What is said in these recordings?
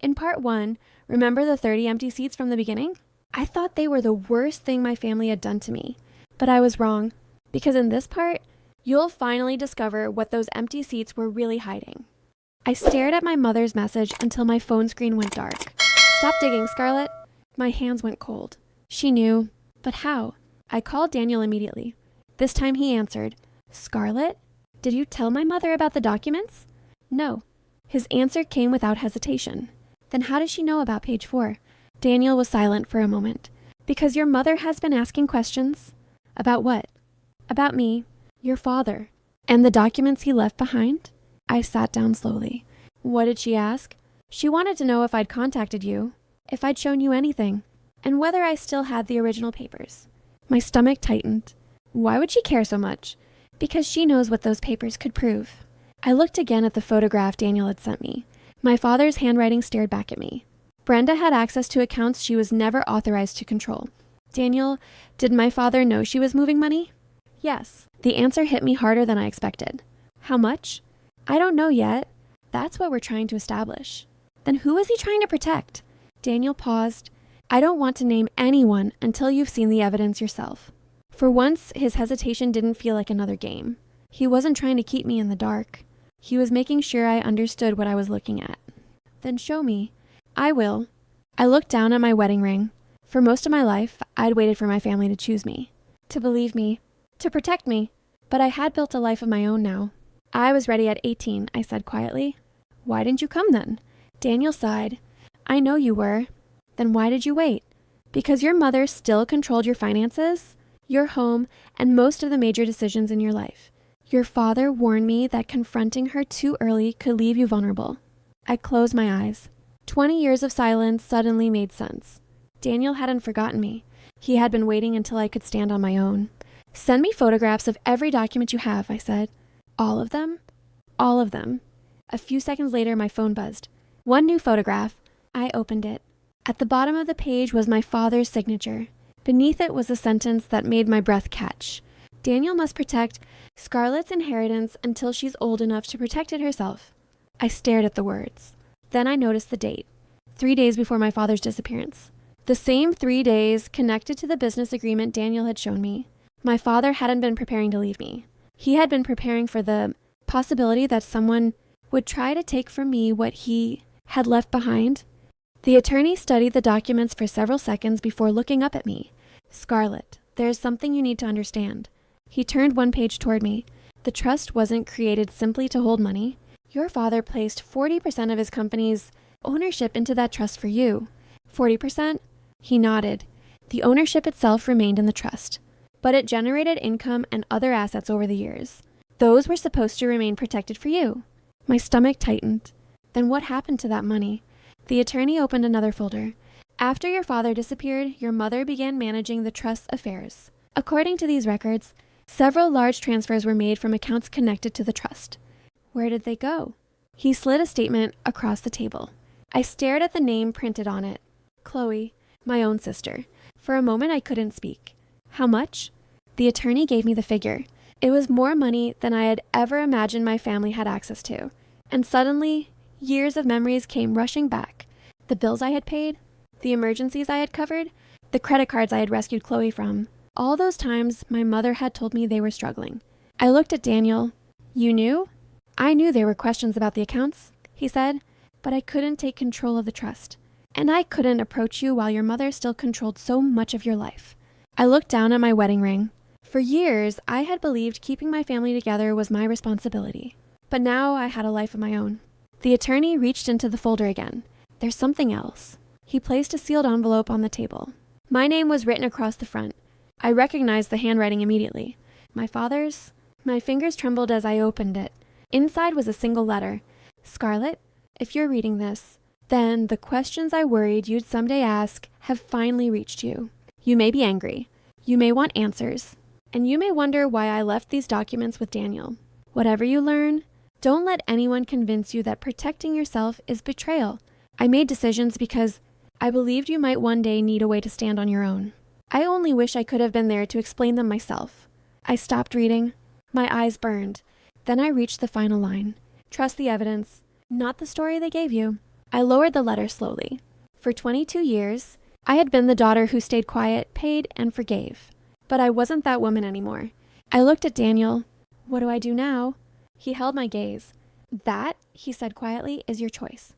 In part 1, remember the 30 empty seats from the beginning? I thought they were the worst thing my family had done to me, but I was wrong, because in this part, you'll finally discover what those empty seats were really hiding. I stared at my mother's message until my phone screen went dark. "Stop digging, Scarlett." My hands went cold. She knew, but how? I called Daniel immediately. This time he answered, "Scarlett, did you tell my mother about the documents?" "No." His answer came without hesitation. "Then how does she know about page 4? Daniel was silent for a moment. "Because your mother has been asking questions." "About what?" "About me, your father, and the documents he left behind." I sat down slowly. "What did she ask?" "She wanted to know if I'd contacted you, if I'd shown you anything, and whether I still had the original papers." My stomach tightened. Why would she care so much? Because she knows what those papers could prove. I looked again at the photograph Daniel had sent me. My father's handwriting stared back at me. Brenda had access to accounts she was never authorized to control. "Daniel, did my father know she was moving money?" "Yes." The answer hit me harder than I expected. "How much?" "I don't know yet. That's what we're trying to establish." "Then who is he trying to protect?" Daniel paused. "I don't want to name anyone until you've seen the evidence yourself." For once, his hesitation didn't feel like another game. He wasn't trying to keep me in the dark. He was making sure I understood what I was looking at. "Then show me." "I will." I looked down at my wedding ring. For most of my life, I'd waited for my family to choose me, to believe me, to protect me. But I had built a life of my own now. "I was ready at 18, I said quietly. "Why didn't you come then?" Daniel sighed. "I know you were." "Then why did you wait?" "Because your mother still controlled your finances, your home, and most of the major decisions in your life. Your father warned me that confronting her too early could leave you vulnerable." I closed my eyes. 20 years of silence suddenly made sense. Daniel hadn't forgotten me. He had been waiting until I could stand on my own. "Send me photographs of every document you have," I said. "All of them?" "All of them." A few seconds later, my phone buzzed. One new photograph. I opened it. At the bottom of the page was my father's signature. Beneath it was a sentence that made my breath catch. "Daniel must protect Scarlett's inheritance until she's old enough to protect it herself." I stared at the words. Then I noticed the date. 3 days before my father's disappearance. The same 3 days connected to the business agreement Daniel had shown me. My father hadn't been preparing to leave me. He had been preparing for the possibility that someone would try to take from me what he had left behind. The attorney studied the documents for several seconds before looking up at me. "Scarlett, there is something you need to understand." He turned one page toward me. "The trust wasn't created simply to hold money. Your father placed 40% of his company's ownership into that trust for you." 40%? He nodded. "The ownership itself remained in the trust, but it generated income and other assets over the years. Those were supposed to remain protected for you." My stomach tightened. "Then what happened to that money?" The attorney opened another folder. "After your father disappeared, your mother began managing the trust's affairs. According to these records, several large transfers were made from accounts connected to the trust." "Where did they go?" He slid a statement across the table. I stared at the name printed on it. Chloe, my own sister. For a moment I couldn't speak. "How much?" The attorney gave me the figure. It was more money than I had ever imagined my family had access to. And suddenly, years of memories came rushing back. The bills I had paid, the emergencies I had covered, the credit cards I had rescued Chloe from. All those times my mother had told me they were struggling. I looked at Daniel. "You knew?" "I knew there were questions about the accounts," he said, "but I couldn't take control of the trust. And I couldn't approach you while your mother still controlled so much of your life." I looked down at my wedding ring. For years, I had believed keeping my family together was my responsibility. But now I had a life of my own. The attorney reached into the folder again. "There's something else." He placed a sealed envelope on the table. My name was written across the front. I recognized the handwriting immediately. My father's? My fingers trembled as I opened it. Inside was a single letter. "Scarlett, if you're reading this, then the questions I worried you'd someday ask have finally reached you. You may be angry. You may want answers. And you may wonder why I left these documents with Daniel. Whatever you learn, don't let anyone convince you that protecting yourself is betrayal. I made decisions because I believed you might one day need a way to stand on your own. I only wish I could have been there to explain them myself." I stopped reading. My eyes burned. Then I reached the final line. "Trust the evidence, not the story they gave you." I lowered the letter slowly. For 22 years, I had been the daughter who stayed quiet, paid, and forgave. But I wasn't that woman anymore. I looked at Daniel. What do I do now? He held my gaze. That, he said quietly, is your choice.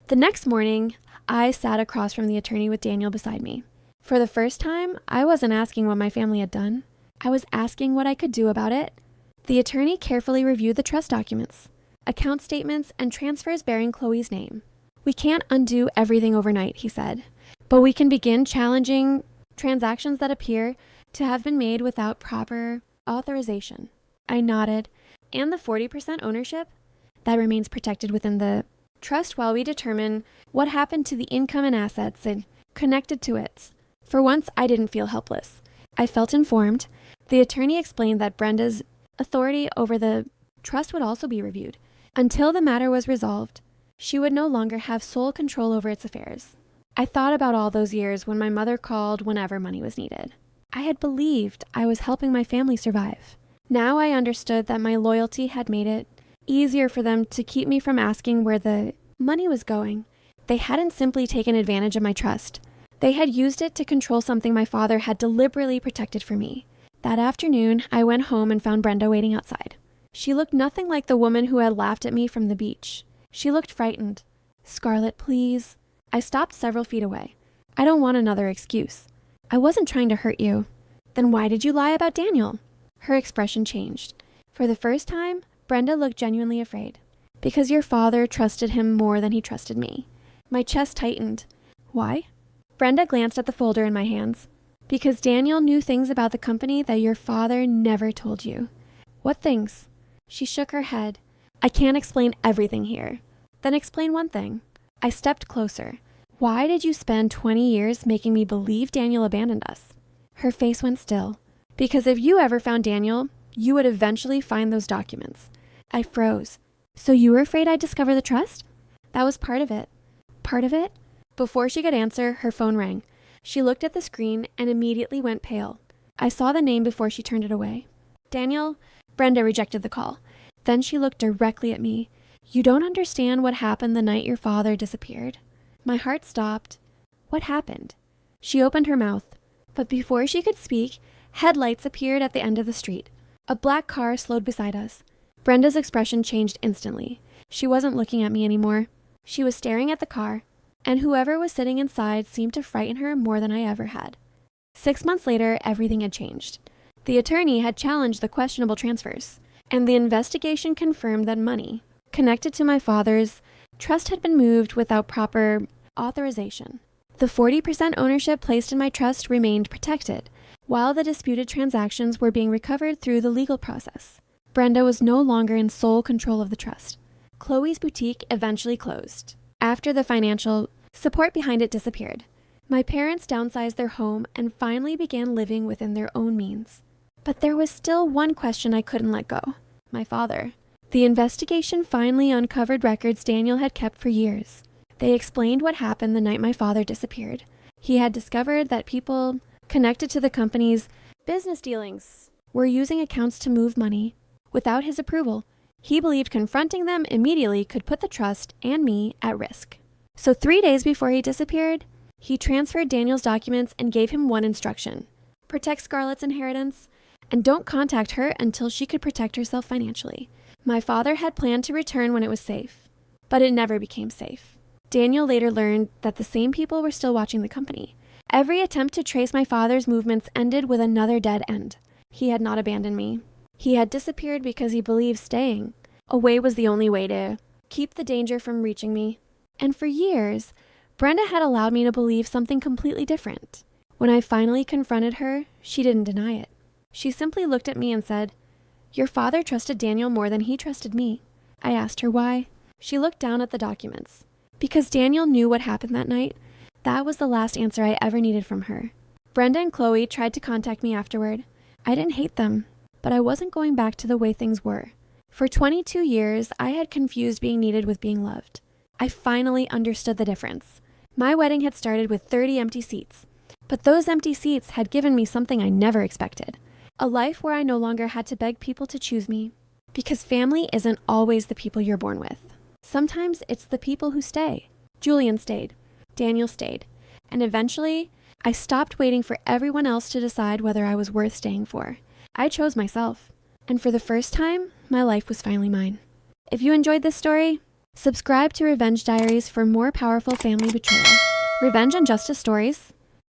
The next morning, I sat across from the attorney with Daniel beside me. For the first time, I wasn't asking what my family had done. I was asking what I could do about it. The attorney carefully reviewed the trust documents, account statements, and transfers bearing Chloe's name. We can't undo everything overnight, he said, but we can begin challenging transactions that appear to have been made without proper authorization. I nodded. And the 40% ownership? That remains protected within the trust while we determine what happened to the income and assets and connected to it. For once, I didn't feel helpless. I felt informed. The attorney explained that Brenda's authority over the trust would also be reviewed. Until the matter was resolved, she would no longer have sole control over its affairs. I thought about all those years when my mother called whenever money was needed. I had believed I was helping my family survive. Now I understood that my loyalty had made it easier for them to keep me from asking where the money was going. They hadn't simply taken advantage of my trust. They had used it to control something my father had deliberately protected for me. That afternoon, I went home and found Brenda waiting outside. She looked nothing like the woman who had laughed at me from the beach. She looked frightened. "Scarlett, please." I stopped several feet away. "I don't want another excuse. I wasn't trying to hurt you." "Then why did you lie about Daniel?" Her expression changed. For the first time, Brenda looked genuinely afraid. "Because your father trusted him more than he trusted me." My chest tightened. "Why?" Brenda glanced at the folder in my hands. "Because Daniel knew things about the company that your father never told you." "What things?" She shook her head. "I can't explain everything here." "Then explain one thing." I stepped closer. "Why did you spend 20 years making me believe Daniel abandoned us?" Her face went still. "Because if you ever found Daniel, you would eventually find those documents." I froze. "So you were afraid I'd discover the trust?" "That was part of it." "Part of it?" Before she could answer, her phone rang. She looked at the screen and immediately went pale. I saw the name before she turned it away. "Daniel?" Brenda rejected the call. Then she looked directly at me. "You don't understand what happened the night your father disappeared." My heart stopped. What happened? She opened her mouth. But before she could speak, headlights appeared at the end of the street. A black car slowed beside us. Brenda's expression changed instantly. She wasn't looking at me anymore. She was staring at the car, and whoever was sitting inside seemed to frighten her more than I ever had. 6 months later, everything had changed. The attorney had challenged the questionable transfers, and the investigation confirmed that money connected to my father's trust had been moved without proper authorization. The 40% ownership placed in my trust remained protected, while the disputed transactions were being recovered through the legal process. Brenda was no longer in sole control of the trust. Chloe's boutique eventually closed, after the financial support behind it disappeared. My parents downsized their home and finally began living within their own means. But there was still one question I couldn't let go. My father. The investigation finally uncovered records Daniel had kept for years. They explained what happened the night my father disappeared. He had discovered that people connected to the company's business dealings were using accounts to move money without his approval. He believed confronting them immediately could put the trust and me at risk. So 3 days before he disappeared, he transferred Daniel's documents and gave him one instruction: protect Scarlett's inheritance, and don't contact her until she could protect herself financially. My father had planned to return when it was safe, but it never became safe. Daniel later learned that the same people were still watching the company. Every attempt to trace my father's movements ended with another dead end. He had not abandoned me. He had disappeared because he believed staying away was the only way to keep the danger from reaching me. And for years, Brenda had allowed me to believe something completely different. When I finally confronted her, she didn't deny it. She simply looked at me and said, "Your father trusted Daniel more than he trusted me." I asked her why. She looked down at the documents. Because Daniel knew what happened that night. That was the last answer I ever needed from her. Brenda and Chloe tried to contact me afterward. I didn't hate them, but I wasn't going back to the way things were. For 22 years, I had confused being needed with being loved. I finally understood the difference. My wedding had started with 30 empty seats, but those empty seats had given me something I never expected. A life where I no longer had to beg people to choose me. Because family isn't always the people you're born with. Sometimes it's the people who stay. Julian stayed. Daniel stayed. And eventually, I stopped waiting for everyone else to decide whether I was worth staying for. I chose myself. And for the first time, my life was finally mine. If you enjoyed this story, subscribe to Revenge Diaries for more powerful family betrayal, revenge and justice stories,